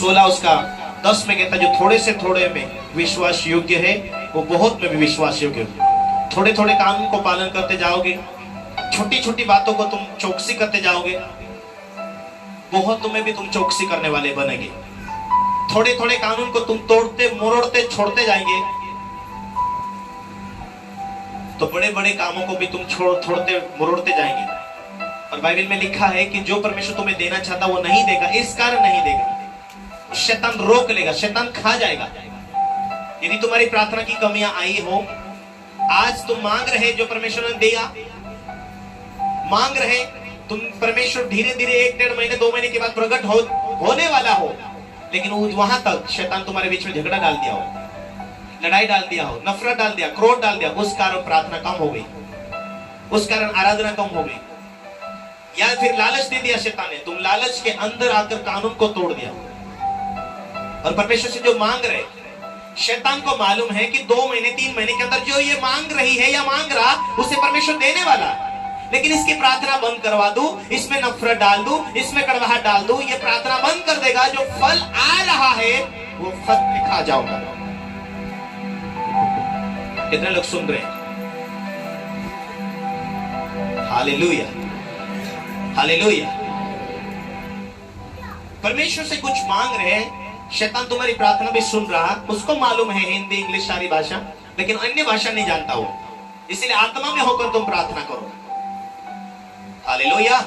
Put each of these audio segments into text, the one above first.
16 उसका 10 में कहता है, जो थोड़े से थोड़े में विश्वास योग्य है वो बहुत में भी विश्वास योग्य है। थोड़े थोड़े कानून को पालन करते जाओगे, छोटी छोटी बातों को तुम चौकसी करते जाओगे, बहुत में भी तुम चौकसी करने वाले बनेंगे। थोड़े थोड़े कानून को तुम तोड़ते मरोड़ते छोड़ते जाएंगे तो बड़े बड़े कामों को भी तुम छोड़ते मरोड़ते जाएंगे। और बाइबल में लिखा है कि जो परमेश्वर तुम्हें देना चाहता वो नहीं देगा, इस कारण नहीं देगा, शैतान रोक लेगा, शैतान खा जाएगा। यदि तुम्हारी प्रार्थना की कमियां आई हो, आज तुम मांग रहे जो परमेश्वर ने दिया, मांग रहे तुम, परमेश्वर धीरे धीरे 1-1.5 महीने 2 महीने के बाद प्रकट होने वाला हो, लेकिन वहां तक शैतान तुम्हारे बीच में झगड़ा डाल दिया हो, लड़ाई डाल दिया हो, नफरत डाल दिया, क्रोध डाल दिया, उस कारण प्रार्थना कम हो गई, उस कारण आराधना कम हो गई। या फिर लालच दे दिया शैतान ने, तुम लालच के अंदर आकर कानून को तोड़ दिया। और परमेश्वर से जो मांग रहे, शैतान को मालूम है कि 2 महीने 3 महीने के अंदर जो ये मांग रही है या मांग रहा, उसे परमेश्वर देने वाला, लेकिन इसकी प्रार्थना बंद करवा दूं, इसमें नफरत डाल दूं, इसमें कड़वाहट डाल दूं, ये प्रार्थना बंद कर देगा, जो फल आ रहा है वो फल में खा जाऊंगा। कितने लोग सुन रहे हैं? Hallelujah, hallelujah. परमेश्वर से कुछ मांग रहे हैं, शैतान तुम्हारी प्रार्थना भी सुन रहा, उसको मालूम है हिंदी इंग्लिश सारी भाषा, लेकिन अन्य भाषा नहीं जानता हो, इसलिए आत्मा में होकर तुम प्रार्थना करो। हालेलुया।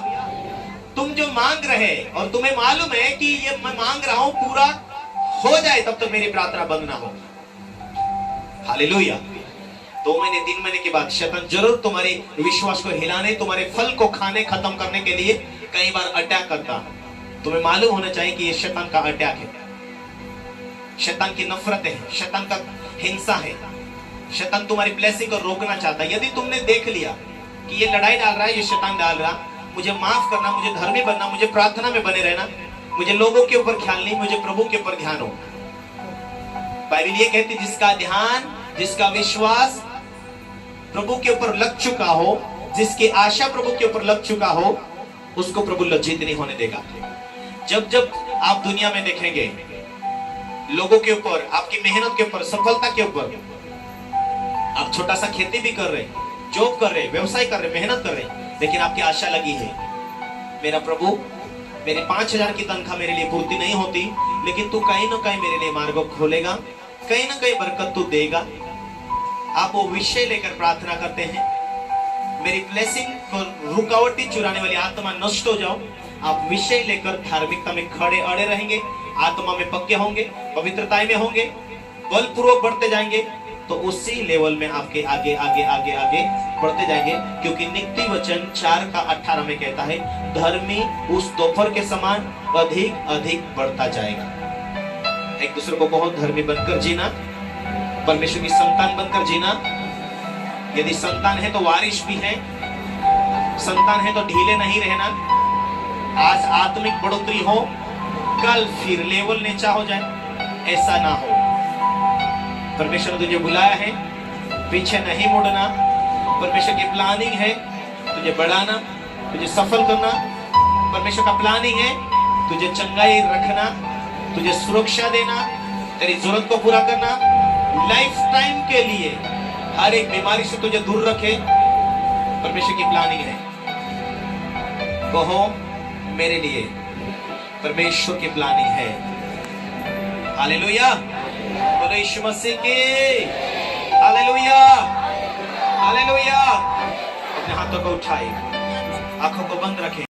तुम जो मांग रहे और तुम्हें मालूम है कि ये मैं मांग रहा हूं पूरा हो जाए तब तक मेरी प्रार्थना बंद ना हो। हालेलुया। 2 महीने 3 महीने के बाद शैतान जरूर तुम्हारे विश्वास को हिलाने, तुम्हारे फल को खाने खत्म करने के लिए कई बार अटैक करता। तुम्हें मालूम होना चाहिए कि ये शैतान का अटैक है, शैतान की नफरत है, शैतान का हिंसा है। शैतान तुम्हारी ब्लेसिंग को रोकना चाहता है। यदि तुमने देख लिया कि ये लड़ाई डाल रहा है, ये शैतान डाल रहा, मुझे माफ करना, मुझे धर्मी बनना, मुझे प्रार्थना में बने रहना, मुझे लोगों के ऊपर ख्याल नहीं, मुझे प्रभु के ऊपर ध्यान हो। बाइबल ये कहती, जिसका ध्यान, जिसका विश्वास प्रभु के ऊपर लग चुका हो, जिसकी आशा प्रभु के ऊपर लग चुका हो, उसको प्रभु लज्जित नहीं होने देगा। जब जब आप दुनिया में देखेंगे लोगों के ऊपर, आपकी मेहनत के ऊपर, सफलता के ऊपर, आप छोटा सा खेती भी कर रहे, जॉब कर रहे, व्यवसाय कर रहे, मेहनत कर रहे, लेकिन आपकी आशा लगी है, मेरा प्रभु, मेरे 5,000 की तनख्वाह मेरे लिए पूर्ति नहीं होती, लेकिन तू कहीं ना कहीं मेरे लिए मार्ग खोलेगा, कहीं ना कहीं बरकत तू देगा। आप वो विषय लेकर प्रार्थना करते हैं, मेरी ब्लेसिंग को रुकावटी चुराने वाली आत्मा नष्ट हो जाओ। आप विषय लेकर धार्मिकता में खड़े अड़े रहेंगे, आत्मा में पक्के होंगे, पवित्रता में होंगे, बलपूर्वक बढ़ते जाएंगे, तो उसी लेवल में आपके आगे आगे आगे आगे बढ़ते जाएंगे। क्योंकि नीति वचन 4:18 में कहता है, धर्मी उस दोपहर के समान अधिक अधिक बढ़ता जाएगा। एक दूसरे को बहुत धर्मी बनकर जीना, परमेश्वर की संतान बनकर जीना। यदि संतान है तो वारिश भी है, संतान है तो ढीले नहीं रहना। आज आत्मिक बढ़ोतरी हो, कल फिर लेवल नीचा हो जाए, ऐसा ना हो। परमेश्वर ने तुझे बुलाया है, पीछे नहीं मुड़ना। परमेश्वर की प्लानिंग है तुझे बढ़ाना, तुझे सफल करना। परमेश्वर का प्लानिंग है तुझे चंगाई रखना, तुझे सुरक्षा देना, तेरी जरूरत को पूरा करना, लाइफ टाइम के लिए हर एक बीमारी से तुझे दूर रखे। परमेश्वर की प्लानिंग है। कहो, मेरे लिए परमेश्वर की प्लानिंग है। हालेलुया, बोलो यीशु मसीह की हालेलुया, हालेलुया। अपने हाथों को उठाए, आंखों को बंद रखें।